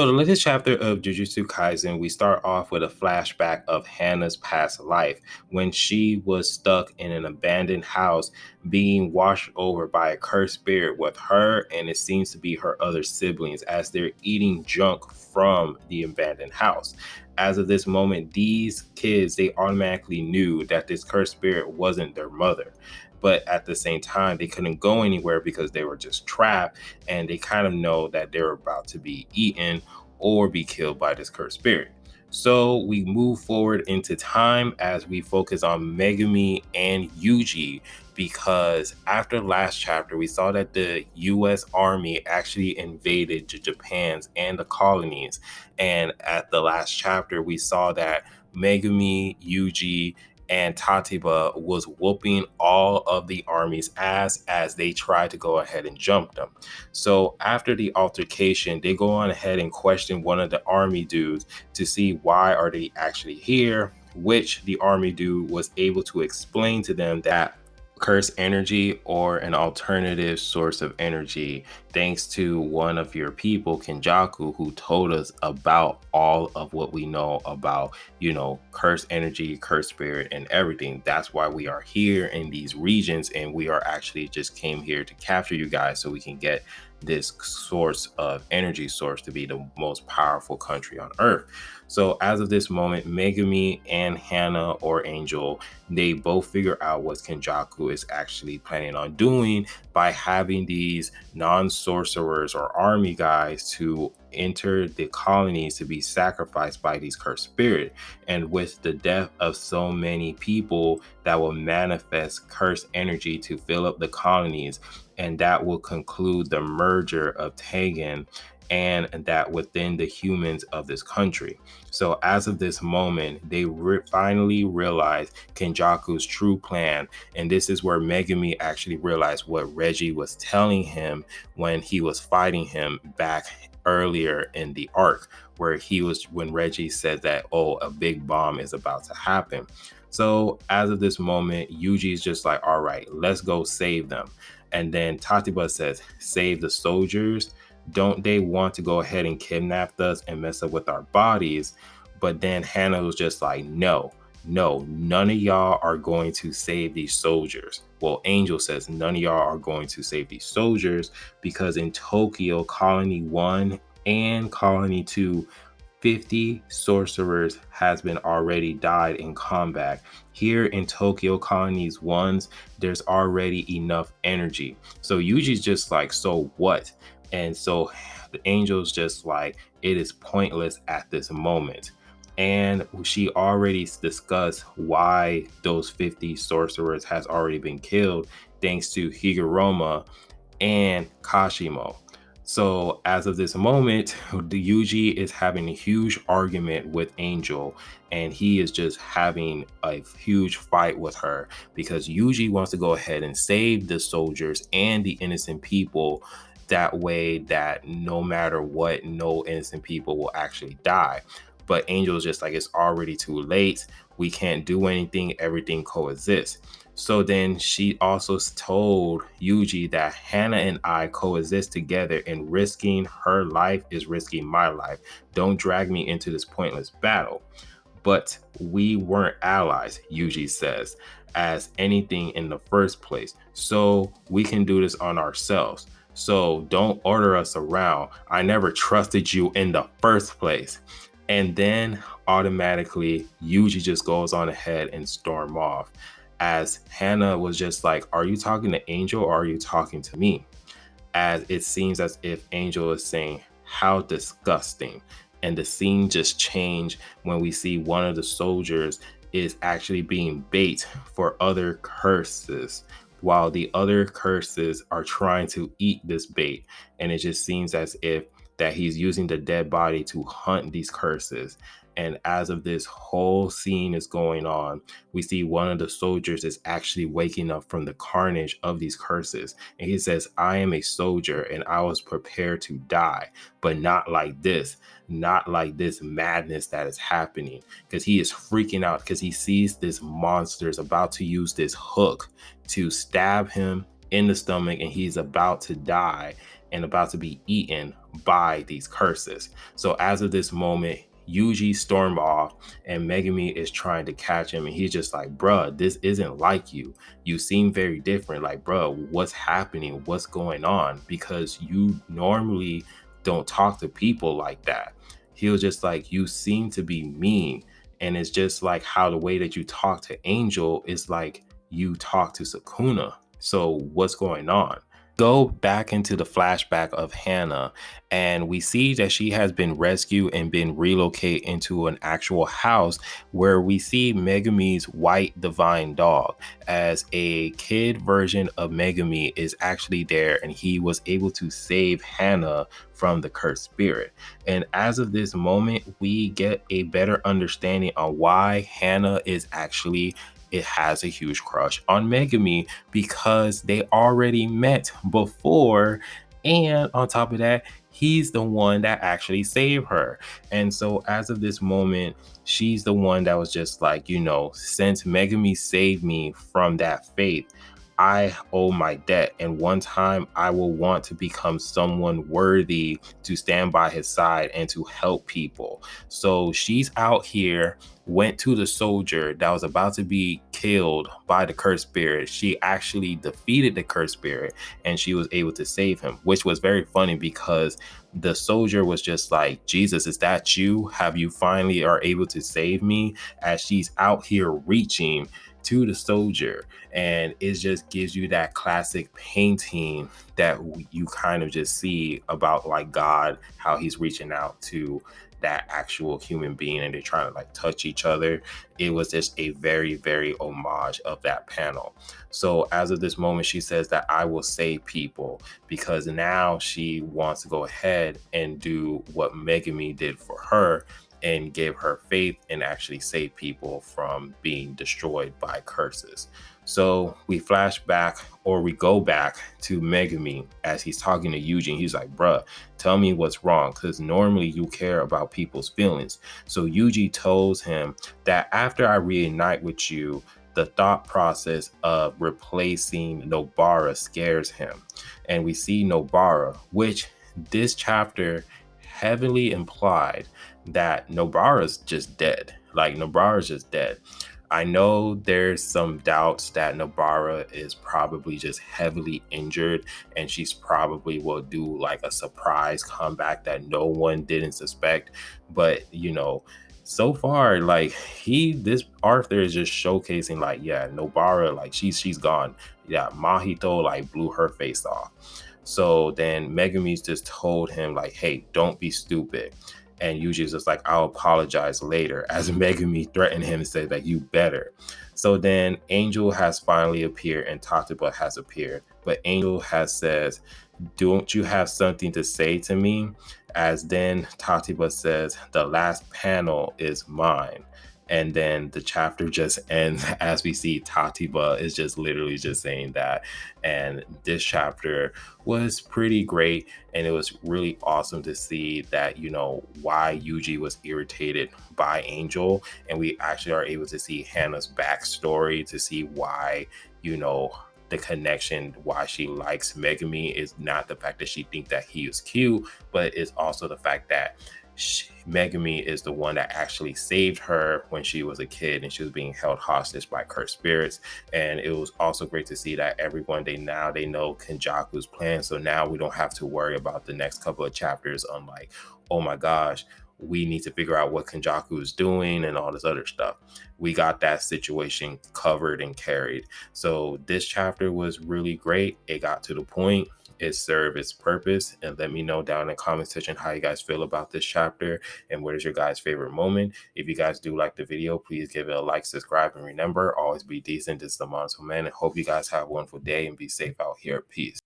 So the latest chapter of Jujutsu Kaisen, we start off with a flashback of Hannah's past life when she was stuck in an abandoned house being washed over by a cursed spirit with her and it seems to be her other siblings as they're eating junk from the abandoned house. As of this moment, these kids, they automatically knew that this cursed spirit wasn't their mother. But at the same time, they couldn't go anywhere because they were just trapped and they kind of know that they're about to be eaten or be killed by this cursed spirit. So we move forward into time as we focus on Megumi and Yuji because after last chapter, we saw that the US Army actually invaded Japan's and the colonies. And at the last chapter, we saw that Megumi, Yuji, and Tatiba was whooping all of the army's ass as they tried to go ahead and jump them. So after the altercation, they go on ahead and question one of the army dudes to see why are they actually here, which the army dude was able to explain to them that cursed energy or an alternative source of energy thanks to one of your people, Kenjaku, who told us about all of what we know about, cursed energy, cursed spirit, and everything. That's why we are here in these regions, and we are actually just came here to capture you guys so we can get this source of energy source to be the most powerful country on earth. So as of this moment, Megumi and Hannah or Angel, they both figure out what Kenjaku is actually planning on doing by having these non-sorcerers or army guys to enter the colonies to be sacrificed by these cursed spirit. And with the death of so many people, that will manifest cursed energy to fill up the colonies, and that will conclude the merger of Tegan and that within the humans of this country. So as of this moment, they finally realize Kenjaku's true plan. And this is where Megumi actually realized what Reggie was telling him when he was fighting him back earlier in the arc, where when Reggie said that, oh, a big bomb is about to happen. So as of this moment, Yuji's just like, all right, let's go save them. And then Tatiba says, save the soldiers. Don't they want to go ahead and kidnap us and mess up with our bodies? But then Hannah was just like, no, none of y'all are going to save these soldiers. Well, Angel says none of y'all are going to save these soldiers because in Tokyo, Colony 1 and Colony 2, 50 sorcerers has been already died in combat. Here in Tokyo Colonies 1s, there's already enough energy. So Yuji's just like, so what? And so the Angel's just like, it is pointless at this moment. And she already discussed why those 50 sorcerers has already been killed thanks to Higuruma and Kashimo. So as of this moment, the Yuji is having a huge argument with Angel, and he is just having a huge fight with her because Yuji wants to go ahead and save the soldiers and the innocent people. That way that no matter what, no innocent people will actually die. But Angel's just like, it's already too late. We can't do anything. Everything coexists. So then she also told Yuji that Hannah and I coexist together, and risking her life is risking my life. Don't drag me into this pointless battle. But we weren't allies, Yuji says, as anything in the first place. So we can do this on ourselves. So don't order us around. I never trusted you in the first place. And then automatically Yuji just goes on ahead and storm off, as Hannah was just like, are you talking to Angel or are you talking to me? As it seems as if Angel is saying, how disgusting. And the scene just changed when we see one of the soldiers is actually being bait for other curses, while the other curses are trying to eat this bait. And it just seems as if that he's using the dead body to hunt these curses. And as of this whole scene is going on, we see one of the soldiers is actually waking up from the carnage of these curses. And he says, I am a soldier and I was prepared to die, but not like this madness that is happening. Because he is freaking out because he sees this monster is about to use this hook to stab him in the stomach and he's about to die. and about to be eaten by these curses. So as of this moment, Yuji stormed off and Megami is trying to catch him. And he's just like, bruh, this isn't like you. You seem very different. Like, bruh, what's happening? What's going on? Because you normally don't talk to people like that. He was just like, you seem to be mean. And it's just like how the way that you talk to Angel is like you talk to Sukuna. So what's going on? Go back into the flashback of Hannah, and we see that she has been rescued and been relocated into an actual house where we see Megami's white divine dog as a kid version of Megami is actually there, and he was able to save Hannah from the cursed spirit. And as of this moment, we get a better understanding on why Hannah is actually it has a huge crush on Megami because they already met before. And on top of that, he's the one that actually saved her. And so as of this moment, she's the one that was just like, since Megami saved me from that fate, I owe my debt. And one time I will want to become someone worthy to stand by his side and to help people. So she's out here, went to the soldier that was about to be killed by the cursed spirit. She actually defeated the cursed spirit and she was able to save him, which was very funny because the soldier was just like, Jesus, is that you? Have you finally are able to save me? As she's out here reaching to the soldier, and it just gives you that classic painting that you kind of just see about like God, how he's reaching out to that actual human being and they're trying to like touch each other. It was just a very, very homage of that panel. So as of this moment, she says that I will save people because now she wants to go ahead and do what Megami did for her and gave her faith and actually save people from being destroyed by curses. So we flash back or we go back to Megami as he's talking to Eugene. He's like, bruh, tell me what's wrong because normally you care about people's feelings. So Yuji tells him that after I reunite with you, the thought process of replacing Nobara scares him. And we see Nobara, which this chapter heavily implied that Nobara's just dead. Like Nobara's just dead. I know there's some doubts that Nobara is probably just heavily injured and she's probably will do like a surprise comeback that no one didn't suspect. But so far, like this Arthur is just showcasing like, yeah, Nobara, like she's gone. Yeah, Mahito like blew her face off. So then Megami's just told him like, hey, don't be stupid. And Yuji's just like, I'll apologize later, as Megami threatened him and said that you better. So then Angel has finally appeared and Tatiba has appeared. But Angel has says, don't you have something to say to me? As then Tatiba says, the last panel is mine. And then the chapter just ends as we see Tatiba is just literally just saying that. And this chapter was pretty great. And it was really awesome to see that, why Yuji was irritated by Angel. And we actually are able to see Hannah's backstory to see why, the connection, why she likes Megami is not the fact that she thinks that he is cute, but it's also the fact that Megami is the one that actually saved her when she was a kid and she was being held hostage by cursed spirits. And it was also great to see that everyone they know Kenjaku's plan. So now we don't have to worry about the next couple of chapters on like, oh my gosh, we need to figure out what Kenjaku is doing and all this other stuff. We got that situation covered and carried. So this chapter was really great. It got to the point. It served its purpose. And let me know down in the comment section how you guys feel about this chapter and what is your guys' favorite moment. If you guys do like the video, please give it a like, subscribe, and remember, always be decent. This is the Monotone Man. And hope you guys have a wonderful day and be safe out here. Peace.